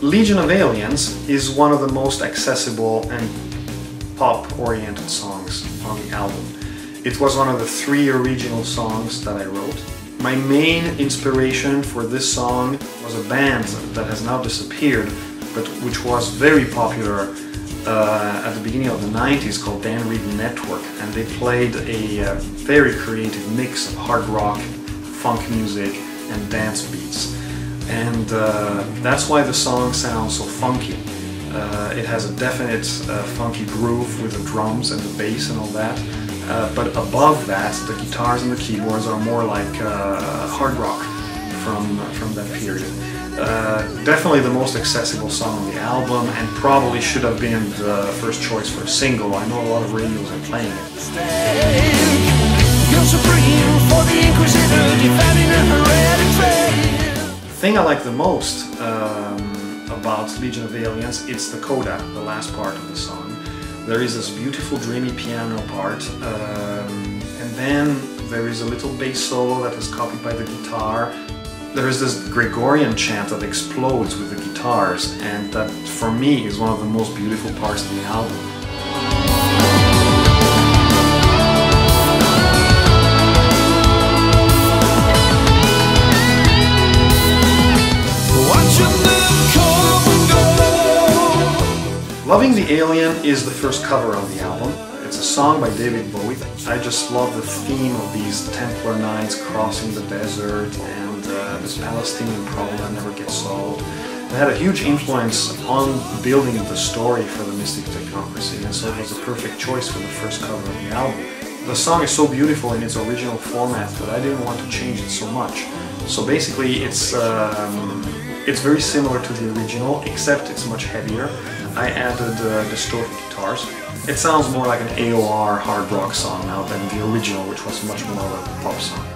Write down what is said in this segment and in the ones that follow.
Legion of Aliens is one of the most accessible and pop-oriented songs on the album. It was one of the 3 original songs that I wrote. My main inspiration for this song was a band that has now disappeared, but which was very popular at the beginning of the 90s, called Dan Reed Network, and they played a very creative mix of hard rock, funk music and dance beats. And that's why the song sounds so funky. It has a definite funky groove with the drums and the bass and all that. But above that, the guitars and the keyboards are more like hard rock from that period. Definitely the most accessible song on the album, and probably should have been the first choice for a single. I know a lot of radios are playing it. The thing I like the most about Legion of Aliens, it's the coda, the last part of the song. There is this beautiful dreamy piano part, and then there is a little bass solo that is copied by the guitar. There is this Gregorian chant that explodes with the guitars, and that for me is one of the most beautiful parts of the album. Loving the Alien is the first cover on the album. It's a song by David Bowie. I just love the theme of these Templar Knights crossing the desert and this Palestinian problem that never gets solved. It had a huge influence on building the story for the Mystic Technocracy, and so it was a perfect choice for the first cover of the album. The song is so beautiful in its original format that I didn't want to change it so much. So basically it's very similar to the original, except it's much heavier. I added distorted guitars. It sounds more like an AOR hard rock song now than the original, which was much more of a pop song.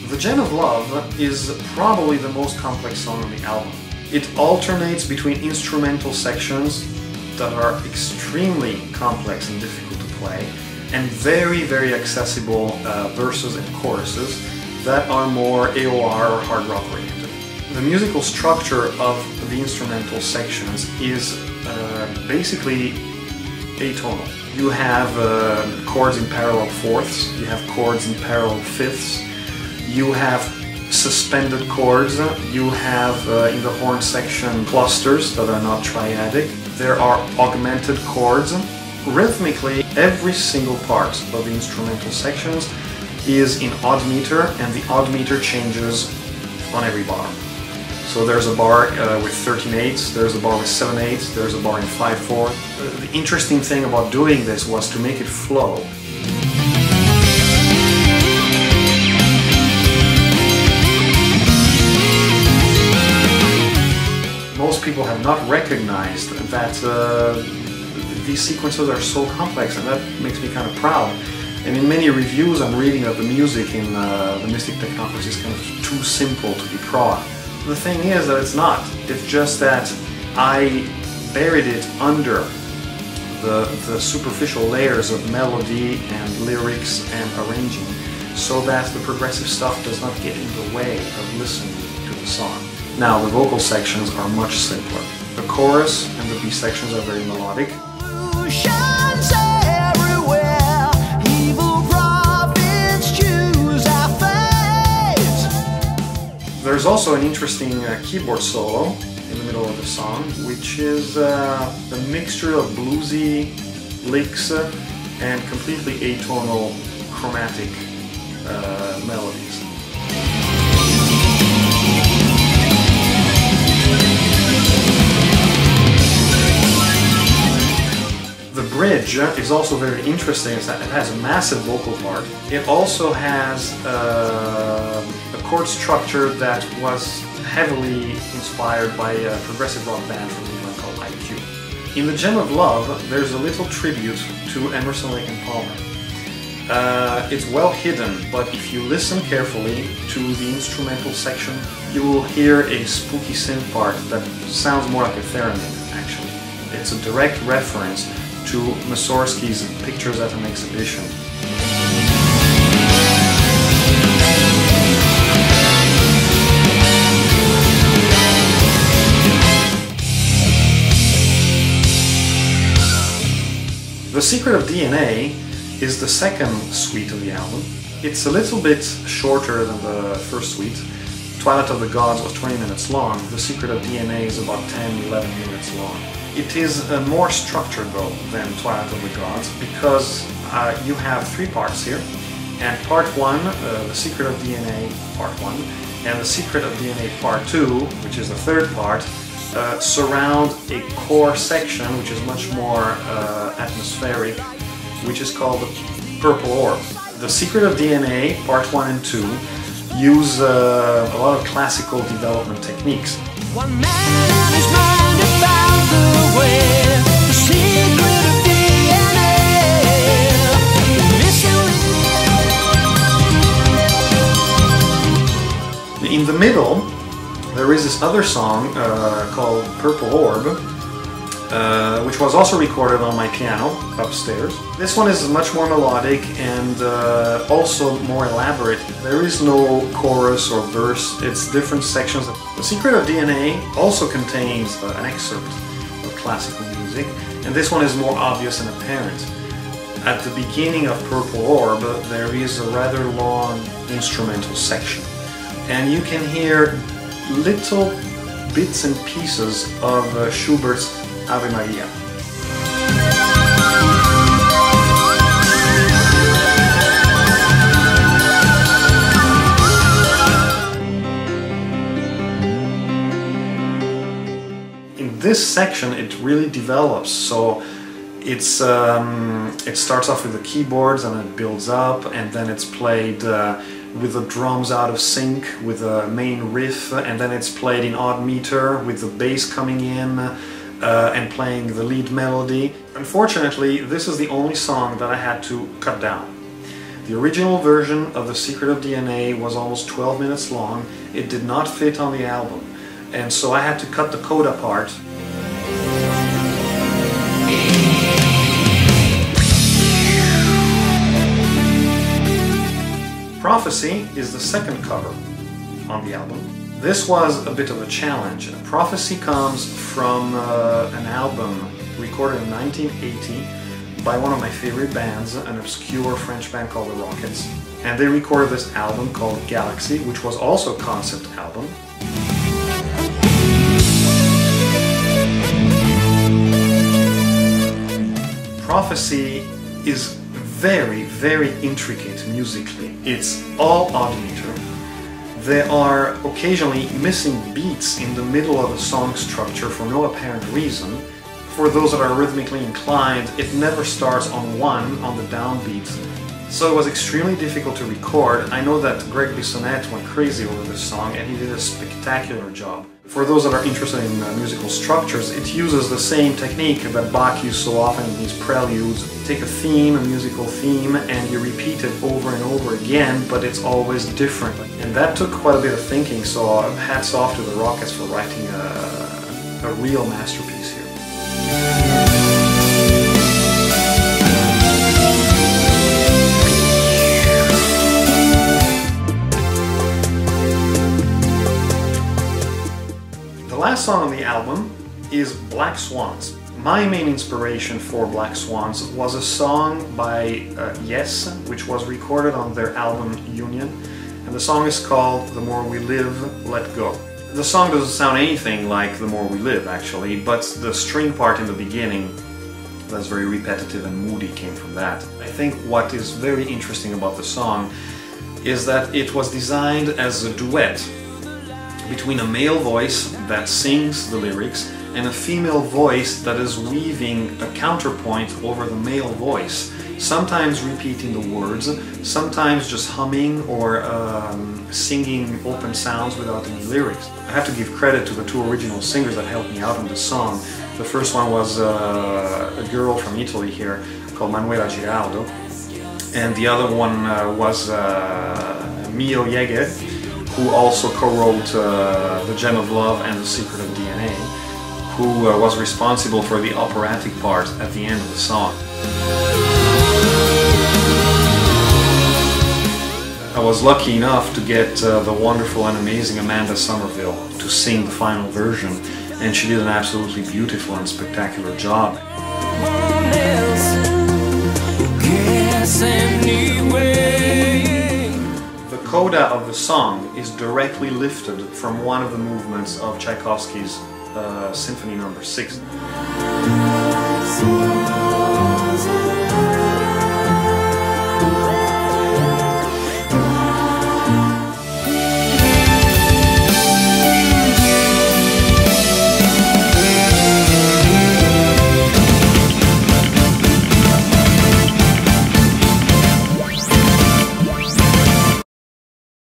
The Gem of Love is probably the most complex song on the album. It alternates between instrumental sections that are extremely complex and difficult to play, and very, very accessible verses and choruses that are more AOR or hard rock oriented. The musical structure of the instrumental sections is basically atonal. You have chords in parallel fourths, you have chords in parallel fifths, you have suspended chords, you have in the horn section clusters that are not triadic. There are augmented chords. Rhythmically, every single part of the instrumental sections is in odd meter, and the odd meter changes on every bar. So there's a bar with 13/8, there's a bar with 7/8, there's a bar in 5/4. The interesting thing about doing this was to make it flow. Most people have not recognized that these sequences are so complex, and that makes me kind of proud. And in many reviews I'm reading that the music in the Mystic Technocracy is kind of too simple to be prog. The thing is that it's not. It's just that I buried it under the superficial layers of melody and lyrics and arranging, so that the progressive stuff does not get in the way of listening to the song. Now, the vocal sections are much simpler. The chorus and the B sections are very melodic. There's also an interesting keyboard solo in the middle of the song, which is a mixture of bluesy licks and completely atonal chromatic melodies. The bridge is also very interesting. It has a massive vocal part. It also has a chord structure that was heavily inspired by a progressive rock band from England called IQ. In The Gem of Love, there's a little tribute to Emerson, Lake and Palmer. It's well hidden, but if you listen carefully to the instrumental section, you will hear a spooky synth part that sounds more like a theremin, actually. It's a direct reference to Mussorgsky's Pictures at an Exhibition. The Secret of DNA is the second suite of the album. It's a little bit shorter than the first suite. Twilight of the Gods was 20 minutes long. The Secret of DNA is about 10-11 minutes long. It is more structured though than Twilight of the Gods because you have three parts here. And part 1, The Secret of DNA part 1, and The Secret of DNA part 2, which is the third part, surround a core section which is much more atmospheric, which is called the Purple Orb. The Secret of DNA, part 1 and 2, use a lot of classical development techniques. One man and his mind have found the way, the secret of DNA. In the middle, there is this other song called Purple Orb, which was also recorded on my piano upstairs. This one is much more melodic and also more elaborate. There is no chorus or verse, it's different sections. The Secret of DNA also contains an excerpt of classical music, and this one is more obvious and apparent. At the beginning of Purple Orb, there is a rather long instrumental section, and you can hear little bits and pieces of Schubert's Ave Maria. In this section it really develops, so it starts off with the keyboards and it builds up, and then it's played with the drums out of sync with the main riff, and then it's played in odd meter with the bass coming in and playing the lead melody. Unfortunately, this is the only song that I had to cut down. The original version of The Secret of DNA was almost 12 minutes long. It did not fit on the album, and so I had to cut the coda part. Prophecy is the second cover on the album. This was a bit of a challenge. Prophecy comes from an album recorded in 1980 by one of my favorite bands, an obscure French band called the Rockets. And they recorded this album called Galaxy, which was also a concept album. Prophecy is very, very intricate musically. It's all odd meter. There are occasionally missing beats in the middle of the song structure for no apparent reason. For those that are rhythmically inclined, it never starts on 1 on the downbeat. So it was extremely difficult to record. I know that Greg Bissonette went crazy over this song and he did a spectacular job. For those that are interested in musical structures, it uses the same technique that Bach used so often in his preludes. You take a theme, a musical theme, and you repeat it over and over again, but it's always different. And that took quite a bit of thinking, so hats off to the Rockets for writing a real masterpiece here. The last song on the album is Black Swans. My main inspiration for Black Swans was a song by Yes, which was recorded on their album Union, and the song is called The More We Live, Let Go. The song doesn't sound anything like The More We Live, actually, but the string part in the beginning that's very repetitive and moody came from that. I think what is very interesting about the song is that it was designed as a duet between a male voice that sings the lyrics and a female voice that is weaving a counterpoint over the male voice, sometimes repeating the words, sometimes just humming or singing open sounds without any lyrics. I have to give credit to the two original singers that helped me out on this song. The first one was a girl from Italy here called Manuela Giraldo, and the other one was Mio Jäger, who also co-wrote The Gem of Love and The Secret of DNA, who was responsible for the operatic part at the end of the song. I was lucky enough to get the wonderful and amazing Amanda Somerville to sing the final version, and she did an absolutely beautiful and spectacular job. The coda of the song is directly lifted from one of the movements of Tchaikovsky's Symphony No. 6.